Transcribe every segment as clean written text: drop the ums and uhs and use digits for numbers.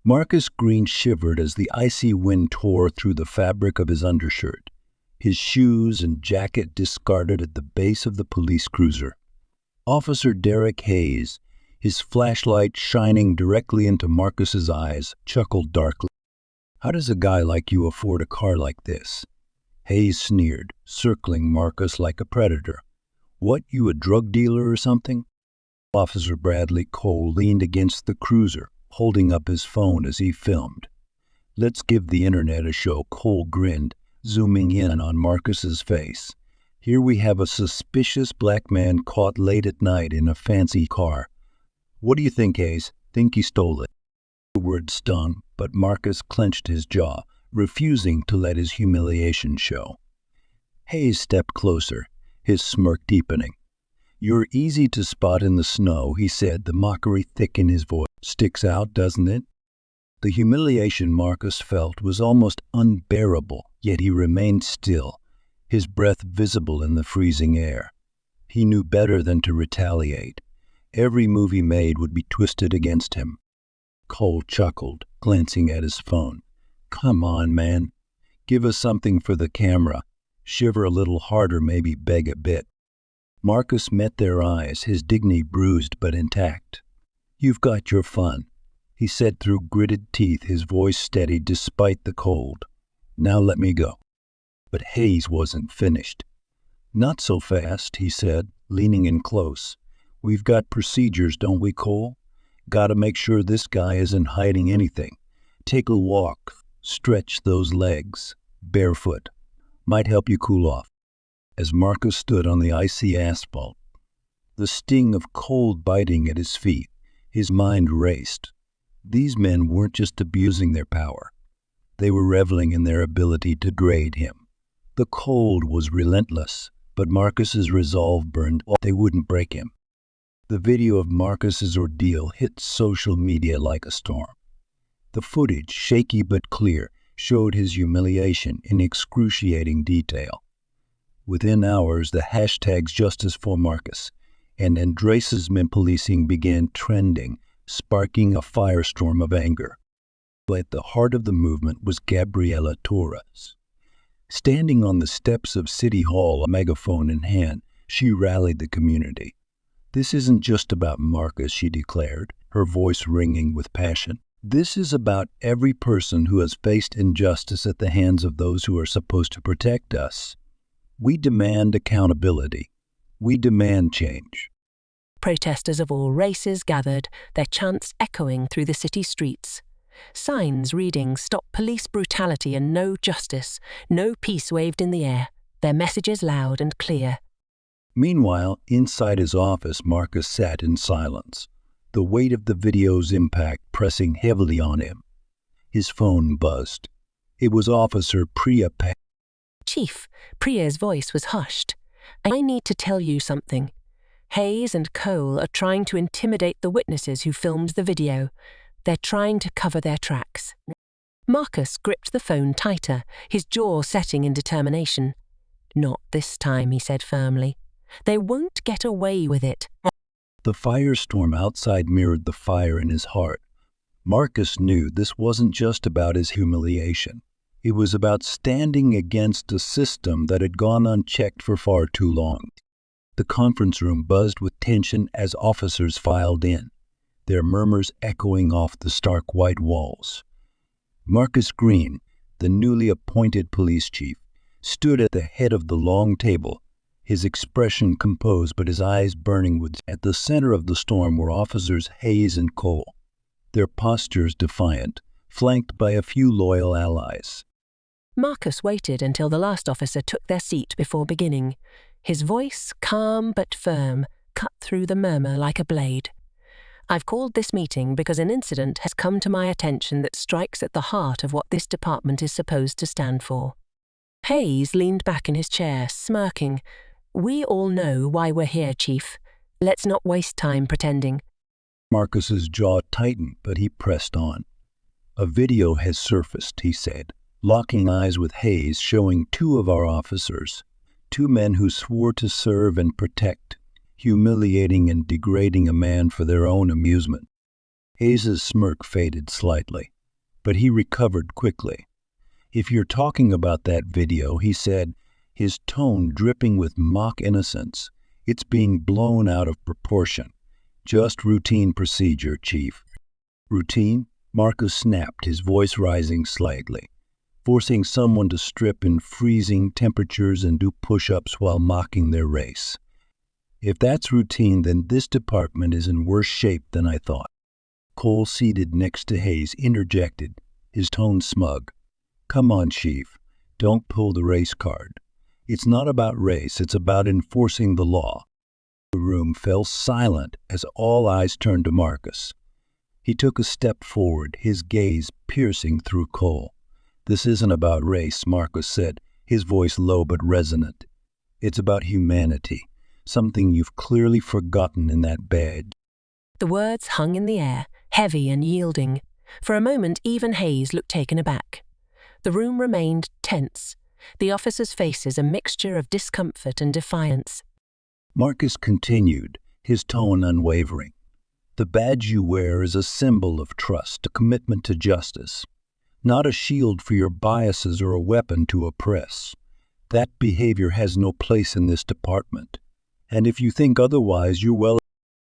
Marcus Green shivered as the icy wind tore through the fabric of his undershirt, his shoes and jacket discarded at the base of the police cruiser. Officer Derek Hayes, his flashlight shining directly into Marcus's eyes, chuckled darkly. "How does a guy like you afford a car like this?" Hayes sneered, circling Marcus like a predator. "What, you a drug dealer or something?" Officer Bradley Cole leaned against the cruiser, holding up his phone as he filmed. "Let's give the internet a show," Cole grinned, zooming in on Marcus's face. "Here we have a suspicious black man caught late at night in a fancy car. What do you think, Hayes? Think he stole it?" The word stung, but Marcus clenched his jaw, refusing to let his humiliation show. Hayes stepped closer, his smirk deepening. "You're easy to spot in the snow," he said, the mockery thick in his voice. "Sticks out, doesn't it?" The humiliation Marcus felt was almost unbearable, yet he remained still, his breath visible in the freezing air. He knew better than to retaliate. Every move he made would be twisted against him. Cole chuckled, glancing at his phone. "Come on, man. Give us something for the camera. Shiver a little harder, maybe beg a bit." Marcus met their eyes, his dignity bruised but intact. "You've got your fun," he said through gritted teeth, his voice steady despite the cold. "Now let me go." But Hayes wasn't finished. "Not so fast," he said, leaning in close. "We've got procedures, don't we, Cole? Gotta make sure this guy isn't hiding anything. Take a walk, stretch those legs, barefoot. Might help you cool off." As Marcus stood on the icy asphalt, the sting of cold biting at his feet, his mind raced. These men weren't just abusing their power. They were reveling in their ability to degrade him. The cold was relentless, but Marcus's resolve burned. They wouldn't break him. The video of Marcus's ordeal hit social media like a storm. The footage, shaky but clear, showed his humiliation in excruciating detail. Within hours, the hashtags Justice for Marcus and Andracism policing began trending, sparking a firestorm of anger. At the heart of the movement was Gabriela Torres. Standing on the steps of City Hall, a megaphone in hand, she rallied the community. "This isn't just about Marcus," she declared, her voice ringing with passion. "This is about every person who has faced injustice at the hands of those who are supposed to protect us. We demand accountability. We demand change." Protesters of all races gathered, their chants echoing through the city streets. Signs reading "Stop police brutality" and "No justice," no peace waved in the air, their messages loud and clear. Meanwhile, inside his office, Marcus sat in silence, the weight of the video's impact pressing heavily on him. His phone buzzed. It was Officer Priya. "Chief," Priya's voice was hushed. "I need to tell you something. Hayes and Cole are trying to intimidate the witnesses who filmed the video. They're trying to cover their tracks." Marcus gripped the phone tighter, his jaw setting in determination. "Not this time," he said firmly. "They won't get away with it." The firestorm outside mirrored the fire in his heart. Marcus knew this wasn't just about his humiliation. It was about standing against a system that had gone unchecked for far too long. The conference room buzzed with tension as officers filed in, their murmurs echoing off the stark white walls. Marcus Green, the newly appointed police chief, stood at the head of the long table, his expression composed but his eyes burning with. At the center of the storm were officers Hayes and Cole, their postures defiant, flanked by a few loyal allies. Marcus waited until the last officer took their seat before beginning. His voice, calm but firm, cut through the murmur like a blade. "I've called this meeting because an incident has come to my attention that strikes at the heart of what this department is supposed to stand for." Hayes leaned back in his chair, smirking. "We all know why we're here, Chief. Let's not waste time pretending." Marcus's jaw tightened, but he pressed on. "A video has surfaced," he said, locking eyes with Hayes, showing two of our officers, two men who swore to serve and protect, humiliating and degrading a man for their own amusement. Hayes's smirk faded slightly, but he recovered quickly. "If you're talking about that video," he said, his tone dripping with mock innocence, "it's being blown out of proportion. Just routine procedure, Chief." "Routine?" Marcus snapped, his voice rising slightly. "Forcing someone to strip in freezing temperatures and do push-ups while mocking their race. If that's routine, then this department is in worse shape than I thought." Cole, seated next to Hayes, interjected, his tone smug. "Come on, Chief. Don't pull the race card. It's not about race, it's about enforcing the law." The room fell silent as all eyes turned to Marcus. He took a step forward, his gaze piercing through Cole. "This isn't about race," Marcus said, his voice low but resonant. "It's about humanity, something you've clearly forgotten in that badge." The words hung in the air, heavy and yielding. For a moment, even Hayes looked taken aback. The room remained tense, the officers' faces a mixture of discomfort and defiance. Marcus continued, his tone unwavering. "The badge you wear is a symbol of trust, a commitment to justice, not a shield for your biases or a weapon to oppress. That behavior has no place in this department. And if you think otherwise, you're well."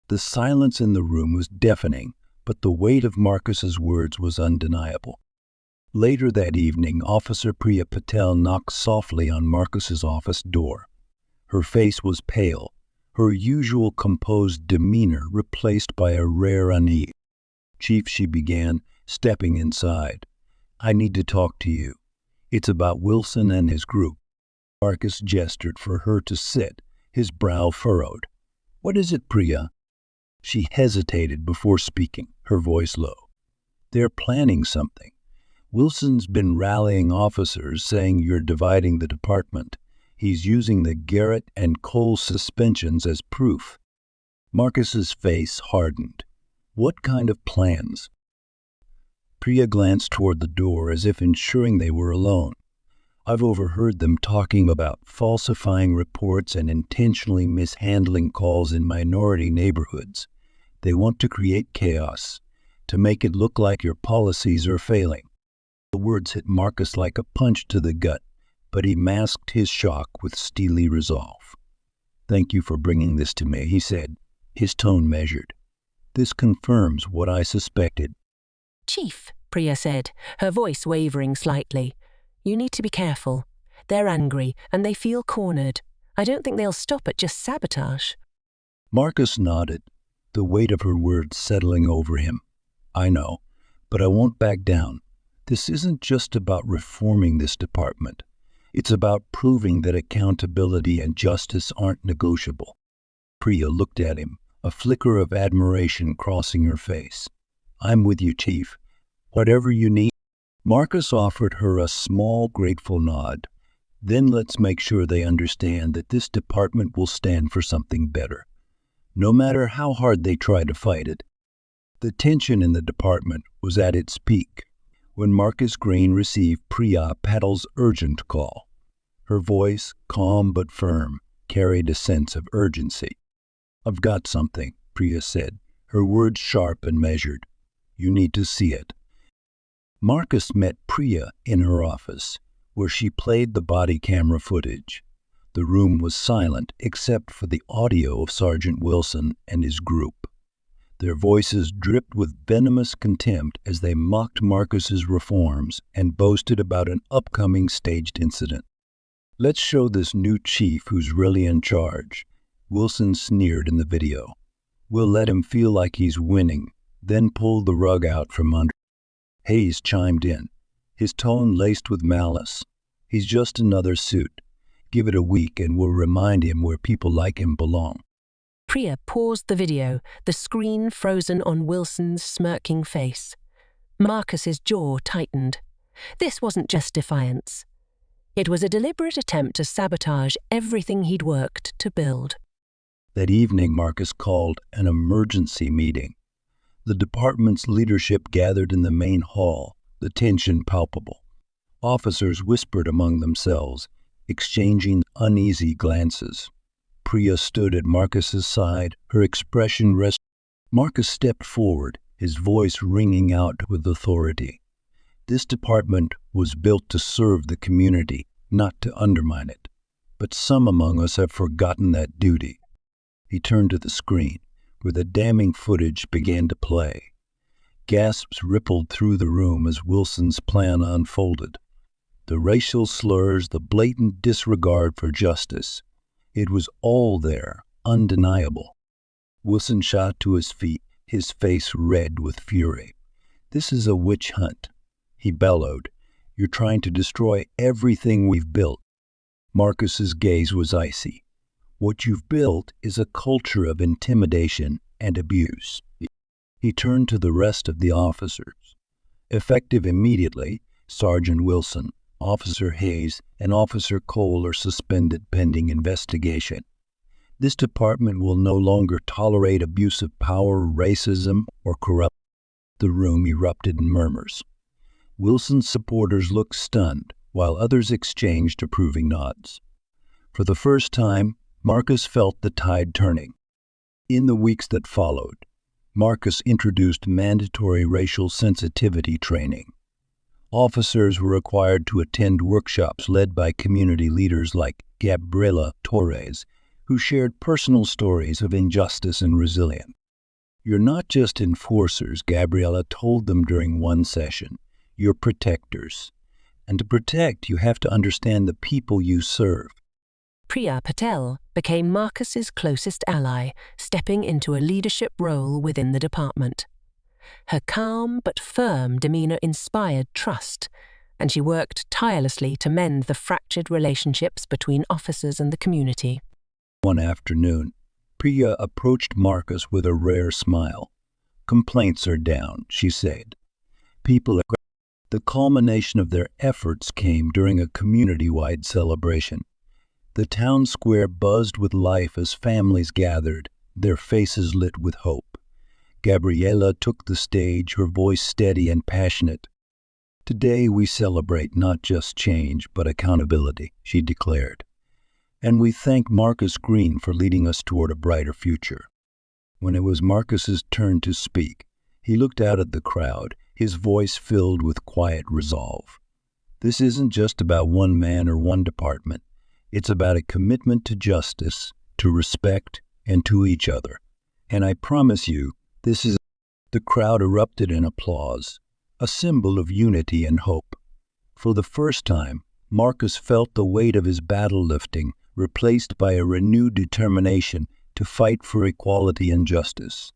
The silence in the room was deafening, but the weight of Marcus's words was undeniable. Later that evening, Officer Priya Patel knocked softly on Marcus's office door. Her face was pale, her usual composed demeanor replaced by a rare unease. "Chief," she began, stepping inside, "I need to talk to you. It's about Wilson and his group." Marcus gestured for her to sit, his brow furrowed. "What is it, Priya?" She hesitated before speaking, her voice low. "They're planning something. Wilson's been rallying officers, saying you're dividing the department. He's using the Garrett and Cole suspensions as proof." Marcus's face hardened. "What kind of plans?" Priya glanced toward the door as if ensuring they were alone. "I've overheard them talking about falsifying reports and intentionally mishandling calls in minority neighborhoods. They want to create chaos, to make it look like your policies are failing." The words hit Marcus like a punch to the gut, but he masked his shock with steely resolve. "Thank you for bringing this to me," he said, his tone measured. "This confirms what I suspected." "Chief," Priya said, her voice wavering slightly, "you need to be careful. They're angry, and they feel cornered. I don't think they'll stop at just sabotage." Marcus nodded, the weight of her words settling over him. "I know, but I won't back down. This isn't just about reforming this department. It's about proving that accountability and justice aren't negotiable." Priya looked at him, a flicker of admiration crossing her face. "I'm with you, Chief. Whatever you need." Marcus offered her a small, grateful nod. "Then let's make sure they understand that this department will stand for something better, no matter how hard they try to fight it." The tension in the department was at its peak when Marcus Green received Priya Patel's urgent call. Her voice, calm but firm, carried a sense of urgency. "I've got something," Priya said, her words sharp and measured. "You need to see it." Marcus met Priya in her office, where she played the body camera footage. The room was silent except for the audio of Sergeant Wilson and his group. Their voices dripped with venomous contempt as they mocked Marcus's reforms and boasted about an upcoming staged incident. "Let's show this new chief who's really in charge," Wilson sneered in the video. "We'll let him feel like he's winning, then pull the rug out from under." Hayes chimed in, his tone laced with malice. "He's just another suit. Give it a week and we'll remind him where people like him belong." Priya paused the video, the screen frozen on Wilson's smirking face. Marcus's jaw tightened. This wasn't just defiance. It was a deliberate attempt to sabotage everything he'd worked to build. That evening, Marcus called an emergency meeting. The department's leadership gathered in the main hall, the tension palpable. Officers whispered among themselves, exchanging uneasy glances. Priya stood at Marcus's side, her expression restless. Marcus stepped forward, his voice ringing out with authority. This department was built to serve the community, not to undermine it. But some among us have forgotten that duty. He turned to the screen, where the damning footage began to play. Gasps rippled through the room as Wilson's plan unfolded. The racial slurs, the blatant disregard for justice. It was all there, undeniable. Wilson shot to his feet, his face red with fury. "This is a witch hunt," he bellowed. "You're trying to destroy everything we've built." Marcus's gaze was icy. "What you've built is a culture of intimidation and abuse." He turned to the rest of the officers. "Effective immediately, Sergeant Wilson, Officer Hayes, and Officer Cole are suspended pending investigation. This department will no longer tolerate abuse of power, racism, or corruption." The room erupted in murmurs. Wilson's supporters looked stunned, while others exchanged approving nods. For the first time, Marcus felt the tide turning. In the weeks that followed, Marcus introduced mandatory racial sensitivity training. Officers were required to attend workshops led by community leaders like Gabriela Torres, who shared personal stories of injustice and resilience. "You're not just enforcers," Gabriela told them during one session. "You're protectors. And to protect, you have to understand the people you serve." Priya Patel became Marcus's closest ally, stepping into a leadership role within the department. Her calm but firm demeanor inspired trust, and she worked tirelessly to mend the fractured relationships between officers and the community. One afternoon, Priya approached Marcus with a rare smile. "Complaints are down," she said. "People are..." The culmination of their efforts came during a community-wide celebration. The town square buzzed with life as families gathered, their faces lit with hope. Gabriela took the stage, her voice steady and passionate. "Today we celebrate not just change, but accountability," she declared. "And we thank Marcus Green for leading us toward a brighter future." When it was Marcus's turn to speak, he looked out at the crowd, his voice filled with quiet resolve. "This isn't just about one man or one department. It's about a commitment to justice, to respect, and to each other. And I promise you, this is..." The crowd erupted in applause, a symbol of unity and hope. For the first time, Marcus felt the weight of his battle lifting, replaced by a renewed determination to fight for equality and justice.